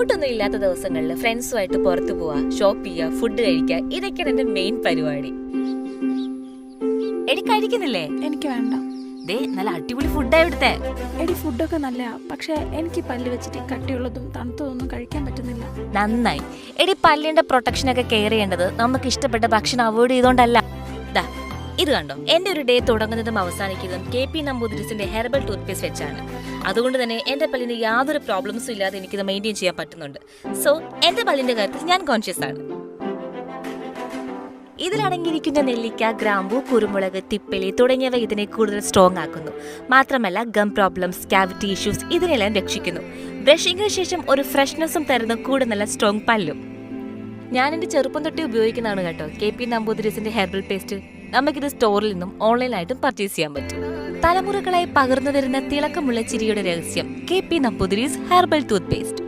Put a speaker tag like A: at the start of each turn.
A: ഷൂട്ടൊന്നും ഇല്ലാത്ത ദിവസങ്ങളിൽ ഫ്രണ്ട്സുമായിട്ട് പുറത്തു പോവാ, ഷോപ്പ് ചെയ്യുക, ഫുഡ് കഴിക്കുക, ഇതൊക്കെയാണ് എന്റെ മെയിൻ പരിപാടി. എടി കഴിക്കുന്നില്ലേ?
B: എനിക്ക് വേണ്ട.
A: ദേ നല്ല അടിപൊളി ഫുഡായി ഇവിടുത്തെ.
B: എടി ഫുഡൊക്കെ നല്ലതാ, പക്ഷെ എനിക്ക് പല്ല് വെച്ചിട്ട് കട്ടിയുള്ളതും തണുത്തതൊന്നും കഴിക്കാൻ പറ്റുന്നില്ല.
A: നന്നായി. എടി പല്ലിന്റെ പ്രൊട്ടക്ഷനൊക്കെ കെയർ ചെയ്യേണ്ടത് നമുക്ക് ഇഷ്ടപ്പെട്ട ഭക്ഷണം അവോയ്ഡ് ചെയ്തോണ്ടല്ല. ദാ ഇത് കണ്ടോ, എന്റെ ഒരു ഡേ തുടങ്ങുന്നതും അവസാനിക്കുന്നതും KP നമ്പൂതിരീസിന്റെ ഹെർബൽ ടൂത്ത് പേസ്റ്റ് വെച്ചാണ്. അതുകൊണ്ട് തന്നെ എന്റെ പല്ലിന് യാതൊരു പ്രോബ്ലംസും ഇല്ലാതെ എനിക്കിത് മെയിൻറ്റെയിൻ ചെയ്യാൻ പറ്റുന്നുണ്ട്. സോ എന്റെ പല്ലിന്റെ കാര്യത്തിൽ ഞാൻ കോൺഷ്യസ് ആണ്. ഇതിലടങ്ങിയിരിക്കുന്ന നെല്ലിക്ക, ഗ്രാമ്പു, കുരുമുളക്, തിപ്പലി തുടങ്ങിയവ ഇതിനെ കൂടുതൽ സ്ട്രോങ് ആക്കുന്നു. മാത്രമല്ല ഗം പ്രോബ്ലംസ്, കാവിറ്റി ഇഷ്യൂസ് ഇതിനെല്ലാം രക്ഷിക്കുന്നു. ബ്രഷിങ്ങിന് ശേഷം ഒരു ഫ്രഷ്നെസ്സും തരുന്ന കൂടെ നല്ല സ്ട്രോങ് പല്ലും. ഞാൻ എന്റെ ചെറുപ്പം തൊട്ടേ ഉപയോഗിക്കുന്നതാണ് കേട്ടോ KP നമ്പൂതിരീസിന്റെ ഹെർബൽ പേസ്റ്റ്. നമുക്കിത് സ്റ്റോറിൽ നിന്നും ഓൺലൈനായിട്ടും പർച്ചേസ് ചെയ്യാൻ പറ്റും. തലമുറകളായി പകർന്നു വരുന്ന തിളക്കമുള്ള ചിരിയുടെ രഹസ്യം KP Namboodiri's herbal tooth paste.